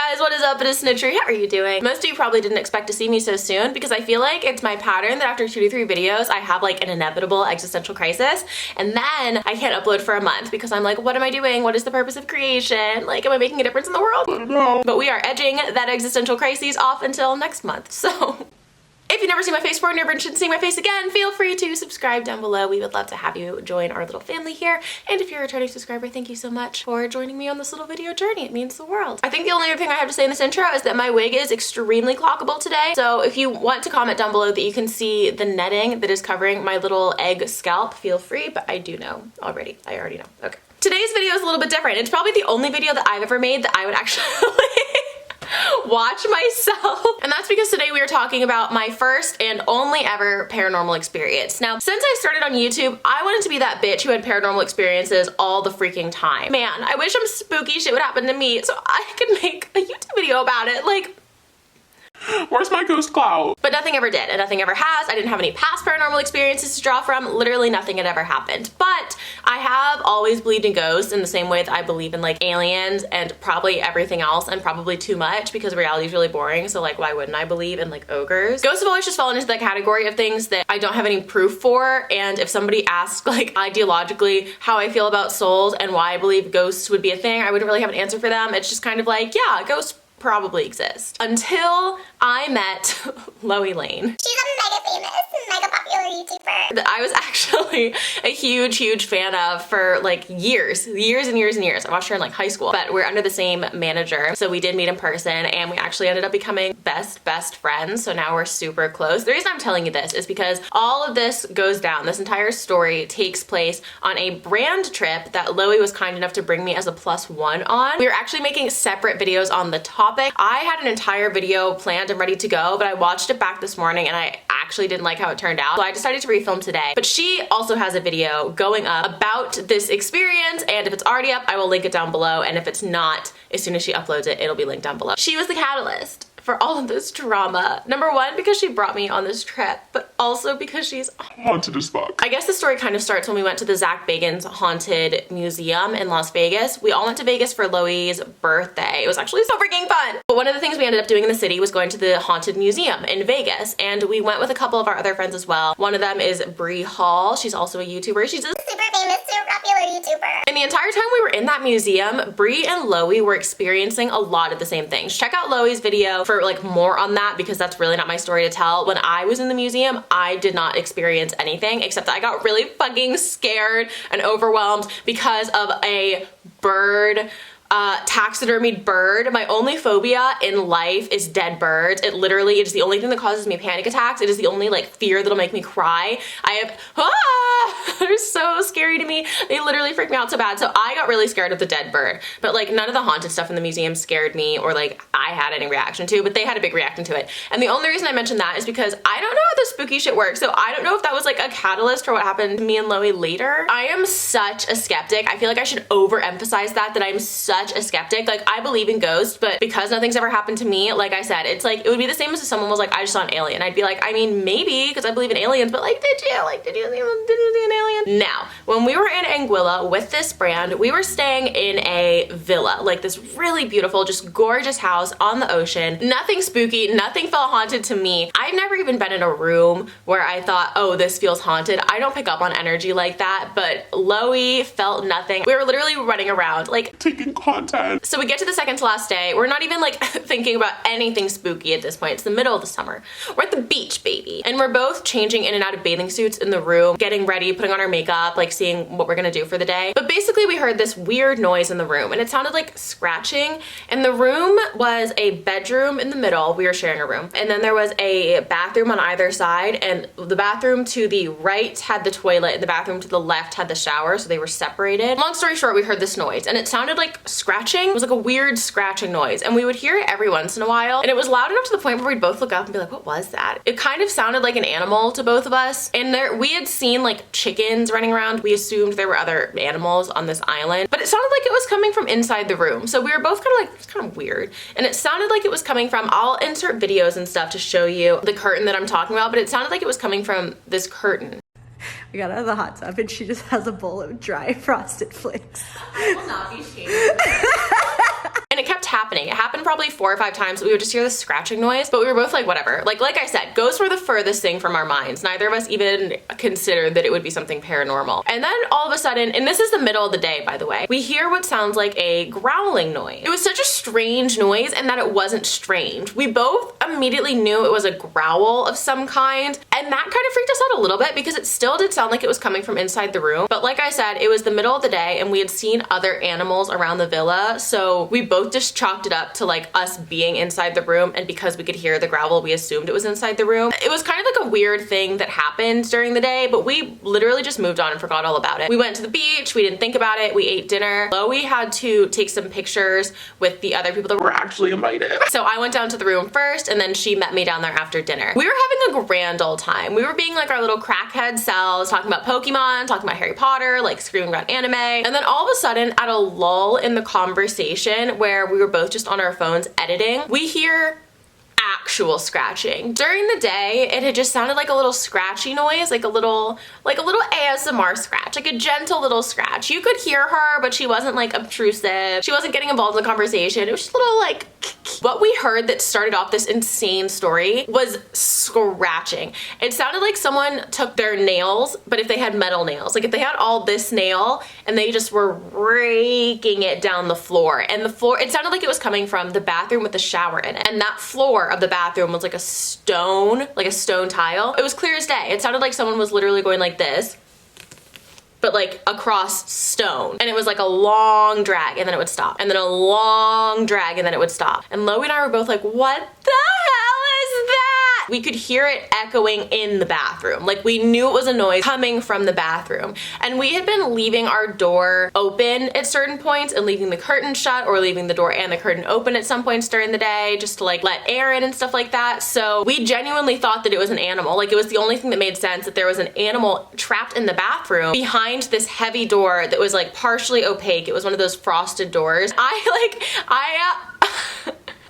guys, what is up? It is Snitchery. How are you doing? Most of you probably didn't expect to see me so soon because I feel like it's my pattern that after 2 to 3 videos, I have like an inevitable existential crisis, and then I can't upload for a month because I'm like, what am I doing? What is the purpose of creation? Like, am I making a difference in the world? I don't know. But we are edging that existential crisis off until next month, so. If you've never seen my face before and you're interested in seeing my face again, feel free to subscribe down below. We would love to have you join our little family here. And if you're a returning subscriber, thank you so much for joining me on this little video journey. It means the world. I think the only other thing I have to say in this intro is that my wig is extremely clockable today. So if you want to comment down below that you can see the netting that is covering my little egg scalp, feel free, but I do know already. I already know. Okay. Today's video is a little bit different. It's probably the only video that I've ever made that I would actually watch myself. And that's because today we are talking about my first and only ever paranormal experience. Now, since I started on YouTube, I wanted to be that bitch who had paranormal experiences all the freaking time. Man, I wish some spooky shit would happen to me so I could make a YouTube video about it. Like, where's my ghost clout? But nothing ever did, and nothing ever has. I didn't have any past paranormal experiences to draw from. Literally nothing had ever happened. But I have always believed in ghosts in the same way that I believe in like aliens and probably everything else, and probably too much because reality is really boring. So like, why wouldn't I believe in like ogres? Ghosts have always just fallen into that category of things that I don't have any proof for. And if somebody asked like ideologically how I feel about souls and why I believe ghosts would be a thing, I wouldn't really have an answer for them. It's just kind of like, yeah, ghosts probably exist. Until I met Loie Lane. She's a mega famous and mega popular YouTuber that I was actually a huge fan of for like years and years. I watched her in like high school, but we're under the same manager. So we did meet in person and we actually ended up becoming best friends. So now we're super close. The reason I'm telling you this is because all of this goes down. This entire story takes place on a brand trip that Loie was kind enough to bring me as a +1 on. We were actually making separate videos on the topic. I had an entire video planned and ready to go, but I watched it back this morning and I actually didn't like how it turned out. So I decided to refilm today. But she also has a video going up about this experience, and if it's already up, I will link it down below. And if it's not, as soon as she uploads it, it'll be linked down below. She was the catalyst for all of this drama. Number one, because she brought me on this trip, but also because she's haunted as fuck. I guess the story kind of starts when we went to the Zach Bagans Haunted Museum in Las Vegas. We all went to Vegas for Loie's birthday. It was actually so freaking fun. But one of the things we ended up doing in the city was going to the Haunted Museum in Vegas, and we went with a couple of our other friends as well. One of them is Bree Hall. She's also a YouTuber. She's a super famous, super popular YouTuber. And the entire time we were in that museum, Bree and Loie were experiencing a lot of the same things. Check out Loie's video for like more on that because that's really not my story to tell. When I was in the museum, I did not experience anything except that I got really fucking scared and overwhelmed because of a bird, taxidermied bird. My only phobia in life is dead birds. It is the only thing that causes me panic attacks. It is the only like fear that'll make me cry. They're so scary to me. They literally freak me out so bad. So I got really scared of the dead bird, but like none of the haunted stuff in the museum scared me or like I had any reaction to, but they had a big reaction to it. And the only reason I mentioned that is because I don't know how the spooky shit works. So I don't know if that was like a catalyst for what happened to me and Loie later. I am such a skeptic. I feel like I should overemphasize that I'm such a skeptic. Like, I believe in ghosts, but because nothing's ever happened to me, like I said, it's like it would be the same as if someone was like, I just saw an alien. I'd be like, I mean, maybe because I believe in aliens, but like, did you see an alien? Now, when we were in Anguilla with this brand, we were staying in a villa, like this really beautiful, just gorgeous house on the ocean. Nothing spooky, nothing felt haunted to me. I've never even been in a room where I thought, oh, this feels haunted. I don't pick up on energy like that, but Loie felt nothing. We were literally running around like taking content. So we get to the second to last day. We're not even like thinking about anything spooky at this point. It's the middle of the summer. We're at the beach, baby. And we're both changing in and out of bathing suits in the room, getting ready, putting on our makeup, like seeing what we're gonna do for the day. But basically we heard this weird noise in the room and it sounded like scratching. And the room was a bedroom in the middle. We were sharing a room. And then there was a bathroom on either side, and the bathroom to the right had the toilet and the bathroom to the left had the shower, so they were separated. Long story short, we heard this noise and it sounded like scratching. It was like a weird scratching noise, and we would hear it every once in a while, and it was loud enough to the point where we'd both look up and be like, what was that? It kind of sounded like an animal to both of us, and we had seen like chickens running around. We assumed there were other animals on this island, but it sounded like it was coming from inside the room. So we were both kind of like, it's kind of weird, and it sounded like it was coming from, I'll insert videos and stuff to show you the curtain that I'm talking about, but it sounded like it was coming from this curtain. We got out of the hot tub and she just has a bowl of dry frosted flakes. I will not be shamed. And it kept happening. It happened probably 4 or 5 times. We would just hear this scratching noise, but we were both like, whatever. Like I said, ghosts were the furthest thing from our minds. Neither of us even considered that it would be something paranormal. And then all of a sudden, and this is the middle of the day, by the way, we hear what sounds like a growling noise. It was such a strange noise, and that it wasn't strange. We both immediately knew it was a growl of some kind, and that kind of freaked us out a little bit because it still did sound like it was coming from inside the room. But like I said, it was the middle of the day and we had seen other animals around the villa, so we both just chalked it up to like us being inside the room, and because we could hear the growl, we assumed it was inside the room. It was kind of like a weird thing that happened during the day, but we literally just moved on and forgot all about it. We went to the beach, we didn't think about it, we ate dinner. Chloe had to take some pictures with the other people that were actually invited. So I went down to the room first, and then she met me down there after dinner. We were having a grand old time. We were being like our little crackhead selves, talking about Pokemon, talking about Harry Potter, like screaming about anime. And then all of a sudden, at a lull in the conversation where we were both just on our phones editing, we hear actual scratching. During the day, it had just sounded like a little scratchy noise, like a little ASMR scratch, like a gentle little scratch. You could hear her, but she wasn't like obtrusive. She wasn't getting involved in the conversation. It was just a little like what we heard that started off this insane story was scratching. It sounded like someone took their nails, but if they had metal nails, like if they had all this nail and they just were raking it down the floor, and the floor, it sounded like it was coming from the bathroom with the shower in it, and that floor of the bathroom was like a stone tile. It was clear as day. It sounded like someone was literally going like this, but like across stone. And it was like a long drag, and then it would stop. And then a long drag, and then it would stop. And Loie and I were both like, what the hell is that? We could hear it echoing in the bathroom. Like we knew it was a noise coming from the bathroom. And we had been leaving our door open at certain points and leaving the curtain shut, or leaving the door and the curtain open at some points during the day, just to like let air in and stuff like that. So we genuinely thought that it was an animal. Like it was the only thing that made sense, that there was an animal trapped in the bathroom behind this heavy door that was like partially opaque. It was one of those frosted doors.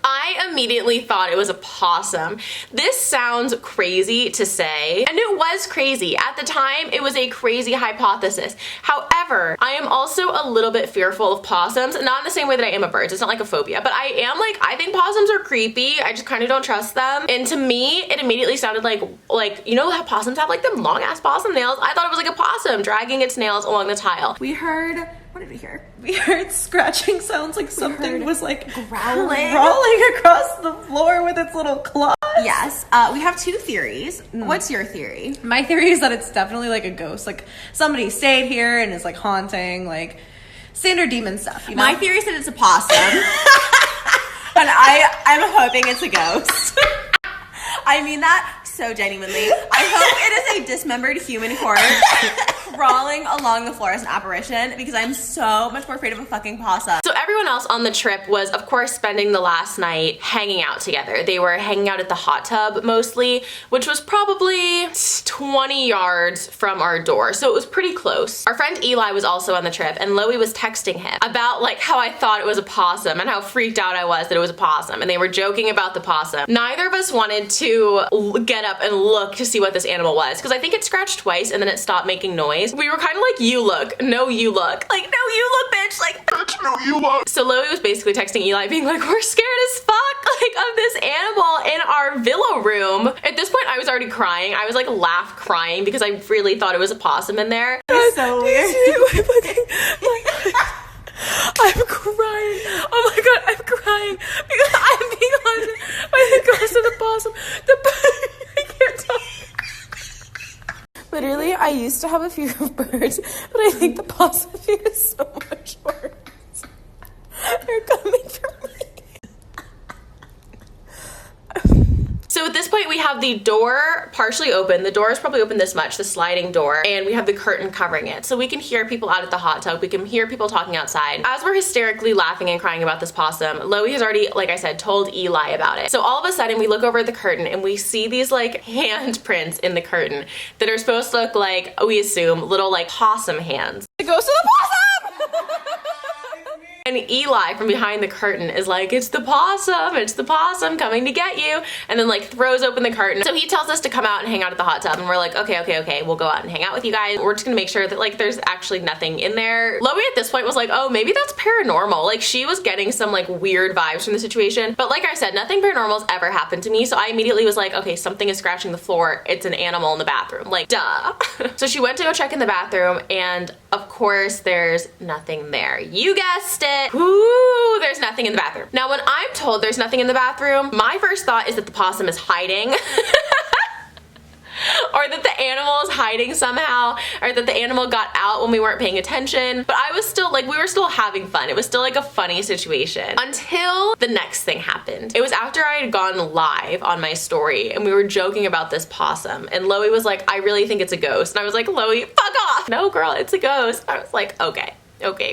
I immediately thought it was a possum. This sounds crazy to say, and it was crazy. At the time, it was a crazy hypothesis. However, I am also a little bit fearful of possums, not in the same way that I am of birds. It's not like a phobia, but I think possums are creepy. I just kind of don't trust them. And to me, it immediately sounded like, you know how possums have like them long ass possum nails? I thought it was like a possum dragging its nails along the tile. We heard, what did we hear? We heard scratching sounds, like something was like growling across the floor with its little claws. Yes. We have 2 theories. What's your theory? My theory is that it's definitely like a ghost. Like somebody stayed here and is like haunting, like standard demon stuff, you know? My theory is that it's a possum. And I'm hoping it's a ghost. I mean that so genuinely. I hope it is a dismembered human corpse crawling along the floor as an apparition, because I'm so much more afraid of a fucking possum. So everyone else on the trip was, of course, spending the last night hanging out together. They were hanging out at the hot tub mostly, which was probably 20 yards from our door, so it was pretty close. Our friend Eli was also on the trip, and Loie was texting him about like how I thought it was a possum and how freaked out I was that it was a possum, and they were joking about the possum. Neither of us wanted to get up and look to see what this animal was, because I think it scratched twice and then it stopped making noise. We were kind of like, you look, no you look, like no you look bitch, like bitch no you look. So Loie was basically texting Eli being like, we're scared as fuck like of this animal in our villa room. At this point I was already crying. I was like crying because I really thought it was a possum in there. That's so weird. I'm crying. Oh my god, I'm crying because I'm being haunted by the ghost of the possum. I can't talk. Literally, I used to have a fear of birds, but I think the possum fear is so much worse. They're coming for me. So at this point we have the door partially open. The door is probably open this much, the sliding door, and we have the curtain covering it. So we can hear people out at the hot tub. We can hear people talking outside. As we're hysterically laughing and crying about this possum, Loie has already, like I said, told Eli about it. So all of a sudden we look over at the curtain and we see these like handprints in the curtain that are supposed to look like, we assume, little like possum hands. The ghost of the possum! And Eli from behind the curtain is like, it's the possum coming to get you. And then like throws open the curtain. So he tells us to come out and hang out at the hot tub. And we're like, okay, we'll go out and hang out with you guys. We're just gonna make sure that like there's actually nothing in there. Loey at this point was like, oh, maybe that's paranormal. Like she was getting some like weird vibes from the situation. But like I said, nothing paranormal's ever happened to me. So I immediately was like, okay, something is scratching the floor. It's an animal in the bathroom. Like, duh. So she went to go check in the bathroom and of course there's nothing there. You guessed it. Ooh, there's nothing in the bathroom. Now when I'm told there's nothing in the bathroom, my first thought is that the possum is hiding. Or that the animal is hiding somehow, or that the animal got out when we weren't paying attention. But I was still like, we were still having fun. It was still like a funny situation until the next thing happened. It was after I had gone live on my story and we were joking about this possum and Loey was like, I really think it's a ghost. And I was like, Loey, fuck off. No girl, it's a ghost. I was like, okay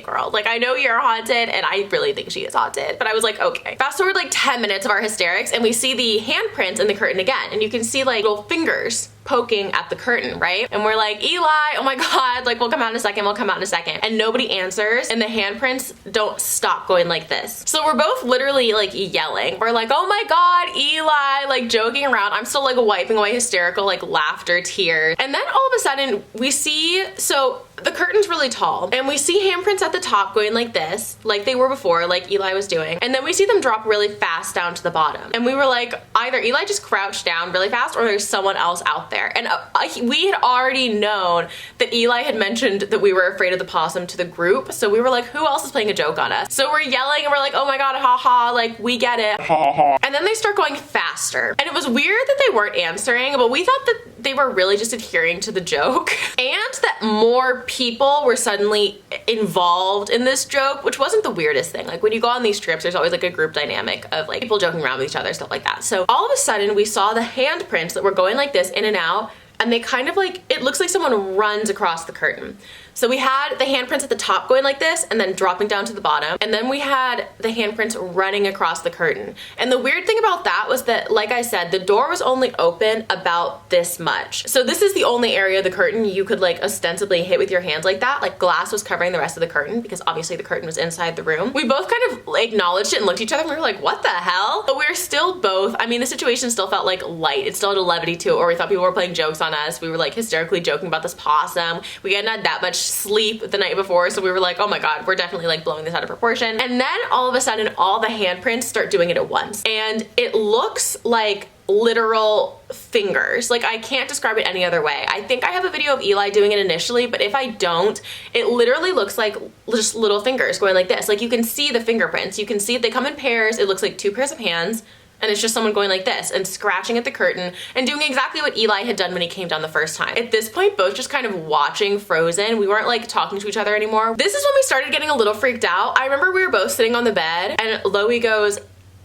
girl, like I know you're haunted and I really think she is haunted, but I was like, okay. Fast forward like 10 minutes of our hysterics and we see the handprints in the curtain again and you can see like little fingers poking at the curtain, right? And we're like, Eli, oh my god, like we'll come out in a second, and nobody answers and the handprints don't stop going like this. So we're both literally like yelling. We're like, oh my god, Eli, like joking around. I'm still like wiping away hysterical like laughter, tears. And then all of a sudden we see, so the curtain's really tall and we see handprints at the top going like this, like they were before, like Eli was doing. And then we see them drop really fast down to the bottom. And we were like, either Eli just crouched down really fast or there's someone else out there. And we had already known that Eli had mentioned that we were afraid of the possum to the group. So we were like, who else is playing a joke on us? So we're yelling and we're like, oh my god, haha, like we get it. And then they start going faster. And it was weird that they weren't answering, but we thought that they were really just adhering to the joke. And that more people were suddenly involved in this joke, which wasn't the weirdest thing. Like when you go on these trips, there's always like a group dynamic of like people joking around with each other, stuff like that. So all of a sudden we saw the handprints that were going like this in and out, and they kind of like, it looks like someone runs across the curtain. So we had the handprints at the top going like this and then dropping down to the bottom. And then we had the handprints running across the curtain. And the weird thing about that was that, like I said, the door was only open about this much. So this is the only area of the curtain you could like ostensibly hit with your hands like that. Like glass was covering the rest of the curtain because obviously the curtain was inside the room. We both kind of acknowledged it and looked at each other and we were like, what the hell? But we were still both, I mean, the situation still felt like light. It still had a levity to it, or we thought people were playing jokes on us. We were like hysterically joking about this possum. We hadn't had that much sleep the night before, so we were like, oh my god, we're definitely like blowing this out of proportion. And then all of a sudden all the handprints start doing it at once and it looks like literal fingers. Like I can't describe it any other way. I think I have a video of Eli doing it initially, but if I don't, it literally looks like just little fingers going like this. Like you can see the fingerprints, you can see they come in pairs. It looks like two pairs of hands. And it's just someone going like this and scratching at the curtain and doing exactly what Eli had done when he came down the first time. At this point, both just kind of watching frozen. We weren't like talking to each other anymore. This is when we started getting a little freaked out. I remember we were both sitting on the bed and Loey goes,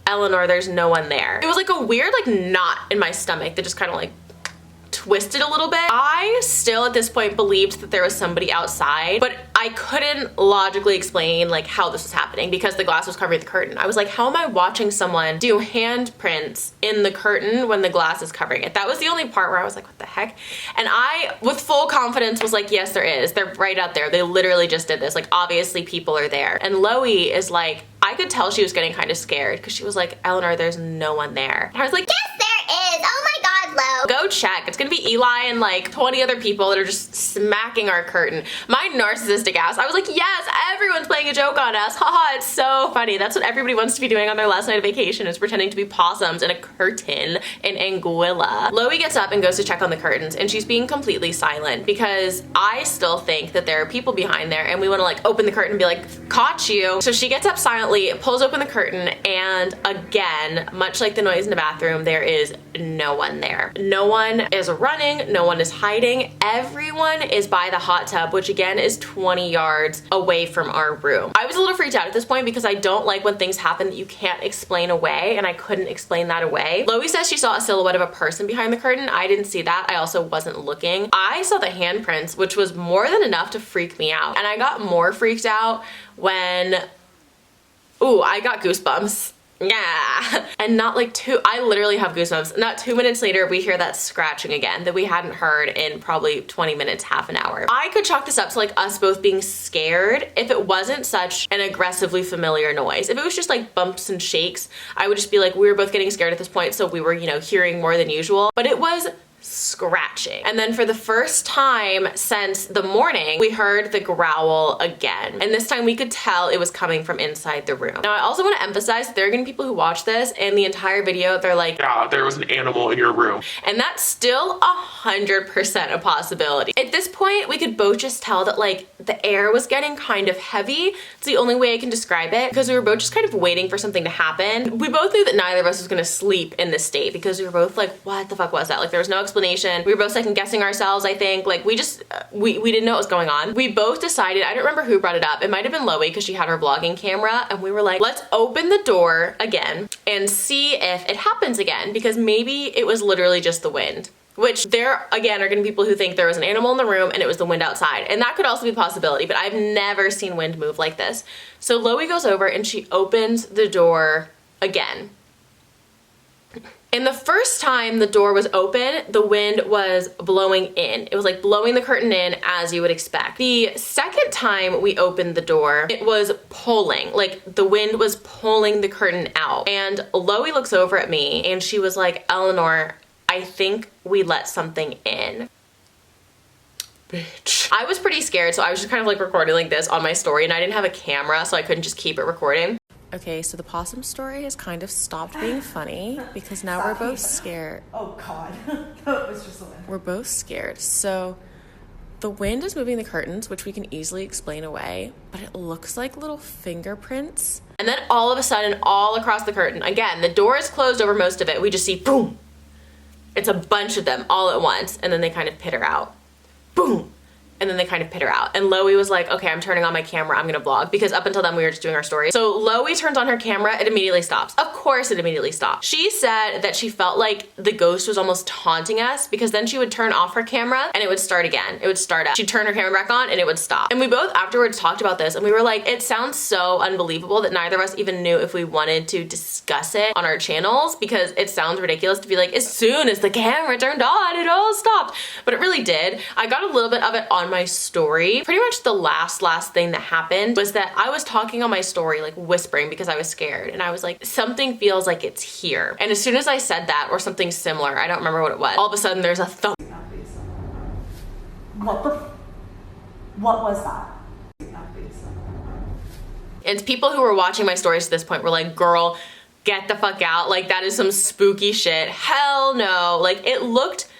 Eleanor, there's no one there. It was like a weird like knot in my stomach that just kind of like twisted a little bit. I still at this point believed that there was somebody outside, but I couldn't logically explain like how this was happening because the glass was covering the curtain. I was like, how am I watching someone do handprints in the curtain when the glass is covering it? That was the only part where I was like, what the heck? And I, with full confidence, was like, yes, there is. They're right out there. They literally just did this. Like, obviously people are there. And Loey is like, I could tell she was getting kind of scared because she was like, Eleanor, there's no one there. And I was like, Yes, there is. Oh my god, Lo. go check. It's gonna be Eli and like 20 other people that are just smacking our curtain. My narcissistic ass, I was like, yes, everyone's playing a joke on us. Haha, it's so funny. That's what everybody wants to be doing on their last night of vacation, is pretending to be possums in a curtain in Anguilla. Loey gets up and goes to check on the curtains, and she's being completely silent because I still think that there are people behind there and we want to like open the curtain and be like, caught you. So she gets up silently, pulls open the curtain, and again, much like the noise in the bathroom, there is no one there. No one is running, no one is hiding. Everyone is by the hot tub, which again is 20 yards away from our room. I was a little freaked out at this point because I don't like when things happen that you can't explain away, and I couldn't explain that away. Loey says she saw a silhouette of a person behind the curtain. I didn't see that. I also wasn't looking. I saw the handprints, which was more than enough to freak me out. And I got more freaked out when, ooh, I got goosebumps yeah. And not like I literally have goosebumps. Not 2 minutes later, we hear that scratching again that we hadn't heard in probably 20 minutes, half an hour. I could chalk this up to like us both being scared if it wasn't such an aggressively familiar noise. If it was just like bumps and shakes, I would just be like, we were both getting scared at this point, so we were, you know, hearing more than usual. But it was scratching. And then for the first time since the morning, we heard the growl again. And this time we could tell it was coming from inside the room. Now I also want to emphasize that there are going to be people who watch this and the entire video, they're like, yeah, there was an animal in your room. And that's still 100% a possibility. At this point, we could both just tell that like the air was getting kind of heavy. It's the only way I can describe it, because we were both just kind of waiting for something to hapen. We both knew that neither of us was going to sleep in this state, because we were both like, what the fuck was that? Like there was no explanation. We were both second guessing ourselves, I think. Like we just, we didn't know what was going on. We both decided, I don't remember who brought it up. It might have been Loie, because she had her vlogging camera, and we were like, let's open the door again and see if it happens again, because maybe it was literally just the wind. Which there, again, are gonna be people who think there was an animal in the room and it was the wind outside. And that could also be a possibility, but I've never seen wind move like this. So Loie goes over and she opens the door again. And the first time the door was open, the wind was blowing in. It was like blowing the curtain in, as you would expect. The second time we opened the door, it was pulling, like the wind was pulling the curtain out. And Loie looks over at me and she was like, Eleanor, I think we let something in. Bitch. I was pretty scared, so I was just kind of like recording like this on my story, and I didn't have a camera, so I couldn't just keep it recording. Okay, so the possum story has kind of stopped being funny because now we're both scared. Oh God, that was just the wind. We're both scared. So the wind is moving the curtains, which we can easily explain away, but it looks like little fingerprints. And then all of a sudden, all across the curtain, again, the door is closed over most of it. We just see boom. It's a bunch of them all at once, and then they kind of pitter out. Boom. And then they kind of pitter out. And Loie was like, okay, I'm turning on my camera, I'm gonna vlog. Because up until then we were just doing our story. So Loie turns on her camera, it immediately stops. Of course it immediately stops. She said that she felt like the ghost was almost taunting us, because then she would turn off her camera and it would start again. It would start up. She'd turn her camera back on and it would stop. And we both afterwards talked about this, and we were like, it sounds so unbelievable that neither of us even knew if we wanted to discuss it on our channels, because it sounds ridiculous to be like, as soon as the camera turned on, it all stopped. But it really did. I got a little bit of it on my story. Pretty much the last thing that happened was that I was talking on my story, like whispering, because I was scared, and I was like, something feels like it's here. And as soon as I said that, or something similar, I don't remember what it was, all of a sudden there's a thump. What was that? And people who were watching my stories at this point were like, girl, get the fuck out. Like, that is some spooky shit. Hell no. Like, it looked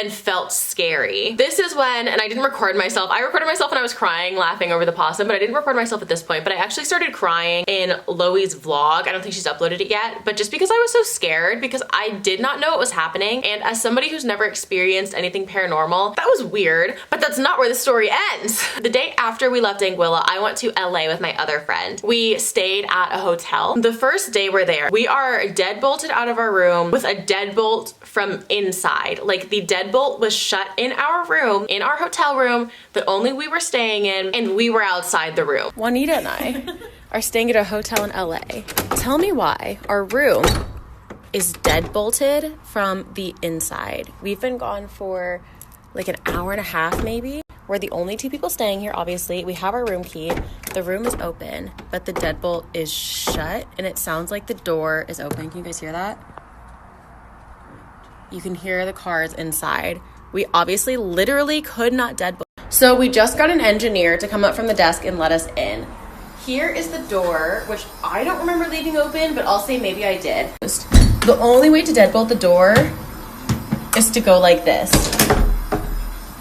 and felt scary. This is when, and I didn't record myself. I recorded myself when I was crying, laughing over the possum, but I didn't record myself at this point. But I actually started crying in Loie's vlog. I don't think she's uploaded it yet, but just because I was so scared, because I did not know what was happening. And as somebody who's never experienced anything paranormal, that was weird, but that's not where the story ends. The day after we left Anguilla, I went to LA with my other friend. We stayed at a hotel. The first day we're there, we are deadbolted out of our room with a deadbolt from inside. Like, the deadbolt was shut in our room, in our hotel room that only we were staying in, and we were outside the room. Juanita and I are staying at a hotel in LA. Tell me why our room is deadbolted from the inside. We've been gone for like an hour and a half maybe. We're the only two people staying here, obviously. We have our room key. The room is open, but the deadbolt is shut, and it sounds like the door is open. Can you guys hear that? You can hear the cars inside. We obviously literally could not deadbolt. So we just got an engineer to come up from the desk and let us in. Here is the door, which I don't remember leaving open, but I'll say maybe I did. The only way to deadbolt the door is to go like this.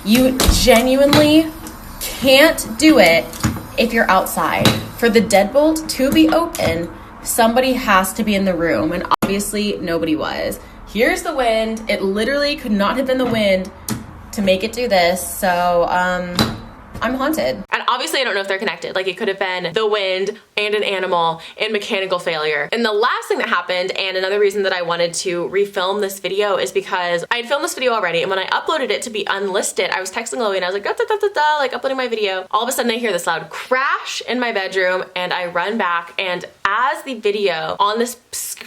You genuinely can't do it if you're outside. For the deadbolt to be open, somebody has to be in the room, and obviously nobody was. Here's the wind. It literally could not have been the wind to make it do this. So, I'm haunted. And obviously I don't know if they're connected. Like it could have been the wind and an animal and mechanical failure. And the last thing that happened, and another reason that I wanted to refilm this video, is because I had filmed this video already, and when I uploaded it to be unlisted, I was texting Chloe and I was like, da, da, da, da, da, like uploading my video. All of a sudden I hear this loud crash in my bedroom, and I run back, and as the video on this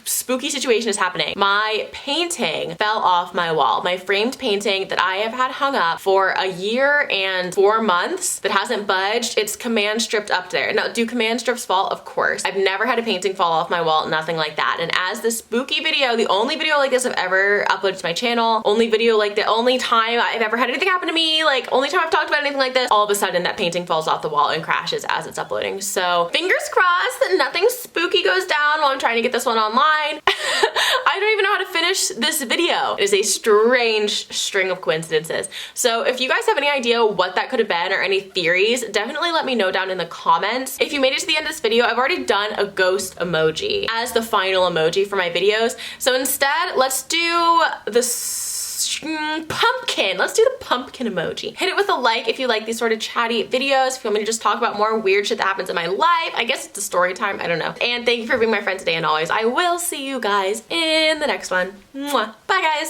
spooky situation is happening, my painting fell off my wall. My framed painting that I have had hung up for a year and 4 months that hasn't budged. It's command stripped up there. Now, do command strips fall? Of course. I've never had a painting fall off my wall, nothing like that. And as this spooky video, the only video like this I've ever uploaded to my channel, only video like the only time I've ever had anything happen to me, like only time I've talked about anything like this, all of a sudden that painting falls off the wall and crashes as it's uploading. So fingers crossed that nothing spooky goes down while I'm trying to get this one online. I don't even know how to finish this video. It is a strange string of coincidences. So if you guys have any idea what that could have been or any theories, definitely let me know down in the comments. If you made it to the end of this video, I've already done a ghost emoji as the final emoji for my videos. So instead, let's do the pumpkin. Let's do the pumpkin emoji. Hit it with a like if you like these sort of chatty videos. If you want me to just talk about more weird shit that happens in my life. I guess it's a story time. I don't know. And thank you for being my friend today, and always. I will see you guys in the next one. Mwah. Bye, guys.